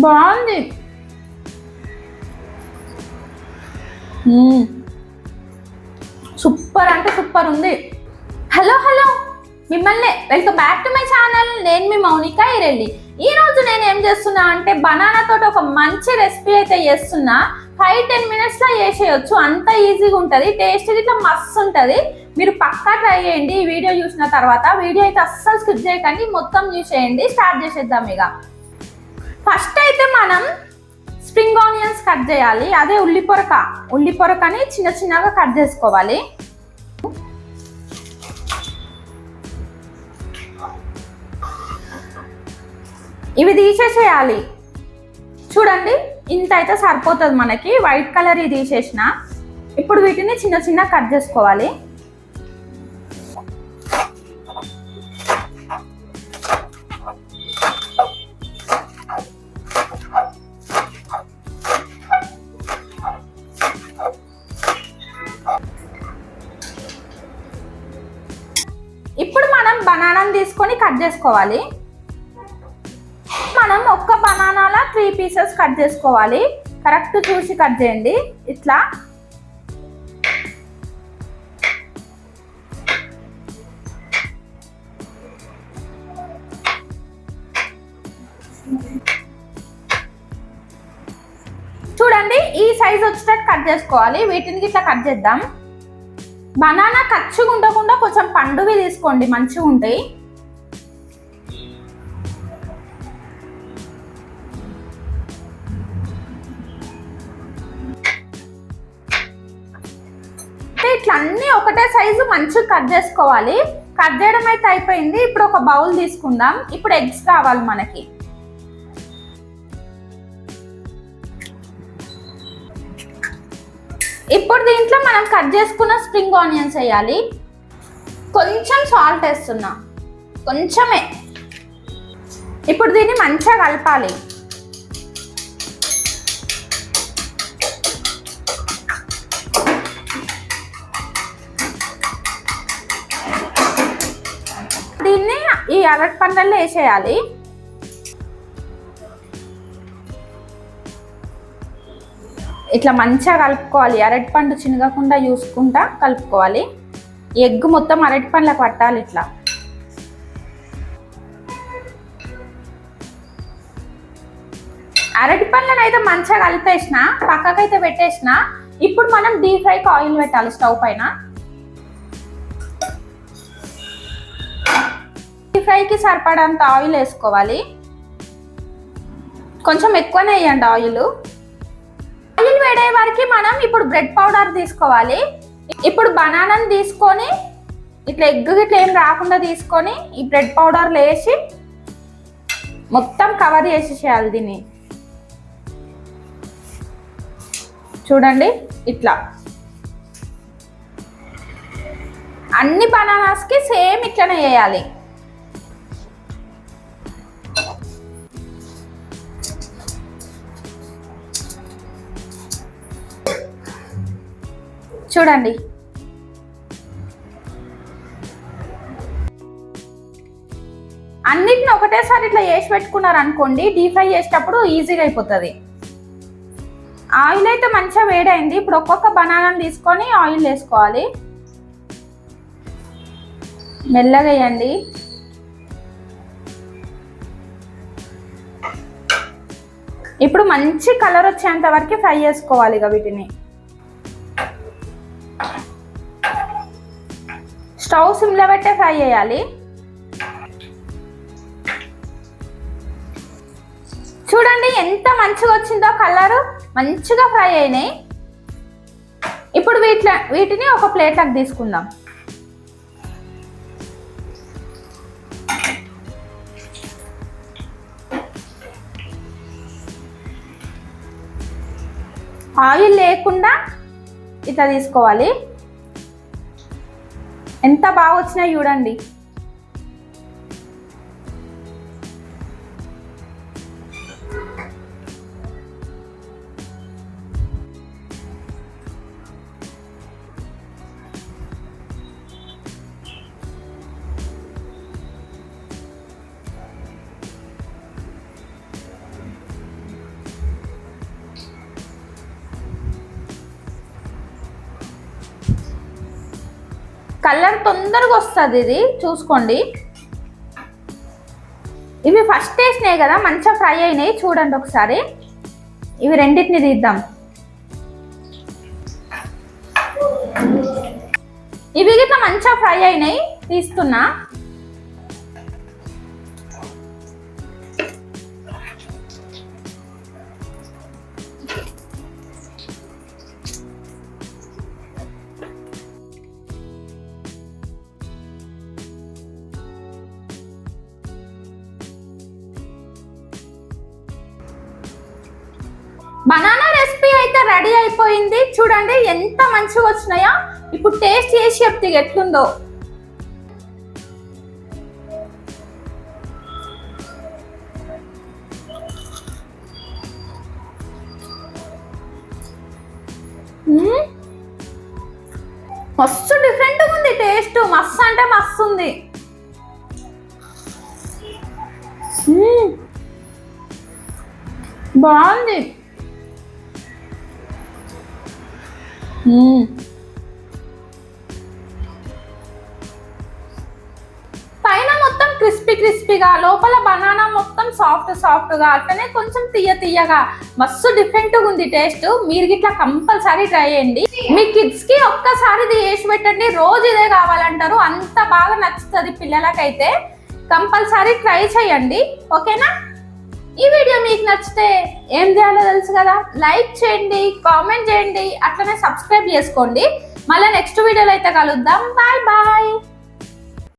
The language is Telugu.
బాగుంది. సూపర్ అంటే సూపర్ ఉంది. హలో హలో, మిమ్మల్ని welcome back to my channel. నేను మీ మౌనిక ఈరెల్లి. ఈ రోజు నేను ఏం చేస్తున్నా అంటే బనానా తోటి ఒక మంచి రెసిపీ అయితే చేస్తున్నా. 5-10 మినిట్స్లో చేసేయచ్చు, అంత ఈజీగా ఉంటుంది. టేస్ట్ ఇట్లా మస్తు ఉంటుంది. మీరు పక్కా ట్రై చేయండి ఈ వీడియో చూసిన తర్వాత. వీడియో అయితే అస్సలు స్కిప్ చేయకండి, మొత్తం చూసేయండి. స్టార్ట్ చేసేద్దాం. ఇక ఫస్ట్ అయితే మనం స్ప్రింగ్ ఆనియన్స్ కట్ చేయాలి. అదే ఉల్లిపొరకని చిన్న చిన్నగా కట్ చేసుకోవాలి. ఇవి తీసేసేయాలి. చూడండి, ఇంత అయితే సరిపోతుంది మనకి. వైట్ కలర్ ఇది తీసేసిన. ఇప్పుడు వీటిని చిన్న చిన్న కట్ చేసుకోవాలి. ఇప్పుడు మనం బనానాని తీసుకొని కట్ చేసుకోవాలి. మనం ఒక్క బనానాల 3 పీసెస్ కట్ చేసుకోవాలి. కరెక్ట్ చూసి కట్ చేయండి. ఇట్లా చూడండి, ఈ సైజ్ వచ్చేటట్టు కట్ చేసుకోవాలి. వీటిని ఇట్లా కట్ చేద్దాం. బనానా కచ్చిగా ఉండకుండా కొంచెం పండువి తీసుకోండి, మంచిగా ఉంటాయి. ఇట్లా అన్ని ఒకటే సైజు మంచిగా కట్ చేసుకోవాలి. కట్ చేయడం అయితే అయిపోయింది. ఇప్పుడు ఒక బౌల్ తీసుకుందాం. ఇప్పుడు ఎగ్స్ కావాలి మనకి. ఇప్పుడు దీంట్లో మనం కట్ చేసుకున్న స్ప్రింగ్ ఆనియన్స్ వేయాలి. కొంచెం సాల్ట్ వేస్తున్నా, కొంచెమే. ఇప్పుడు దీన్ని మంచిగా కలపాలి. దీన్ని ఈ అరటి పండ్లలో వేసేయాలి. ఇట్లా మంచిగా కలుపుకోవాలి. అరటి పండు చినగకుండా చూసుకుంటా కలుపుకోవాలి. ఎగ్ మొత్తం అరటి పండ్లకు పట్టాలి. ఇట్లా అరటి పండ్లను అయితే మంచిగా కలిపేసిన, పక్కకైతే పెట్టేసిన. ఇప్పుడు మనం డీప్ ఫ్రైకి ఆయిల్ పెట్టాలి స్టవ్ పైన. డీప్ ఫ్రైకి సరిపడంత ఆయిల్ వేసుకోవాలి. కొంచెం ఎక్కువనే వేయండి ఆయిల్. ఆయిల్ వేడే వరకు మనం ఇప్పుడు బ్రెడ్ పౌడర్ తీసుకోవాలి. ఇప్పుడు బనానాని తీసుకొని ఇట్లా ఎగ్ ఇట్లా ఏం రాకుండా తీసుకొని ఈ బ్రెడ్ పౌడర్లో వేసి మొత్తం కవర్ చేసేసేయాలి దీన్ని. చూడండి, ఇట్లా అన్ని బనానాస్కి సేమ్ ఇట్లనే వేయాలి. చూడండి, అన్నిటిని ఒకటేసారి ఇట్లా వేసి పెట్టుకున్నారు అనుకోండి, డీప్ ఫ్రై చేసేటప్పుడు ఈజీగా అయిపోతుంది. ఆయిల్ అయితే మంచిగా వేడైంది. ఇప్పుడు ఒక్కొక్క బనానాని తీసుకొని ఆయిల్ వేసుకోవాలి. మెల్లగా వేయండి. ఇప్పుడు మంచి కలర్ వచ్చేంత వరకు ఫ్రై చేసుకోవాలి. ఇక వీటిని స్టవ్ సిమ్లో పెట్టే ఫ్రై చేయాలి. చూడండి ఎంత మంచిగా వచ్చిందో కలర్, మంచిగా ఫ్రై అయినాయి. ఇప్పుడు వీటిని ఒక ప్లేట్లోకి తీసుకుందాం. ఆయిల్ లేకుండా ఇట్లా తీసుకోవాలి. ఎంత బాగా వచ్చినాయి చూడండి. కలర్ తొందరగా వస్తుంది, ఇది చూసుకోండి. ఇవి ఫస్ట్ వేసినాయి కదా, మంచిగా ఫ్రై అయినాయి. చూడండి ఒకసారి, ఇవి రెండింటిని తీద్దాం. ఇవి గిట్లా మంచిగా ఫ్రై అయినాయి, తీస్తున్నా. బనానా రెసిపీ అయితే రెడీ అయిపోయింది. చూడండి ఎంత మంచిగా వచ్చినాయో. ఇప్పుడు టేస్ట్ చేసి చెప్తే ఎట్లుందో. మస్తు డిఫరెంట్గా ఉంది టేస్ట్, మస్తు అంటే మస్తు ఉంది. బాగుంది. పైన మొత్తం క్రిస్పీగా, లోపల బనానా మొత్తం సాఫ్ట్గా, అట్లనే కొంచెం తీయగా, మస్తు డిఫరెంట్గా ఉంది టేస్ట్. మీరు గిట్లా కంపల్సరీ ట్రై చేయండి. మీ కిడ్స్ కి ఒక్కసారి ఇది చేసి పెట్టండి, రోజు ఇదే కావాలంటారు, అంత బాగా నచ్చుతుంది పిల్లలకైతే. కంపల్సరీ ట్రై చేయండి, ఓకేనా? ఈ వీడియో మీకు నచ్చితే ఏం చేయాలో తెలుసు కదా, లైక్ చేయండి, కామెంట్ చేయండి, అట్లనే సబ్స్క్రైబ్ చేసుకోండి. మళ్ళీ నెక్స్ట్ వీడియోలో అయితే కలుద్దాం. బాయ్.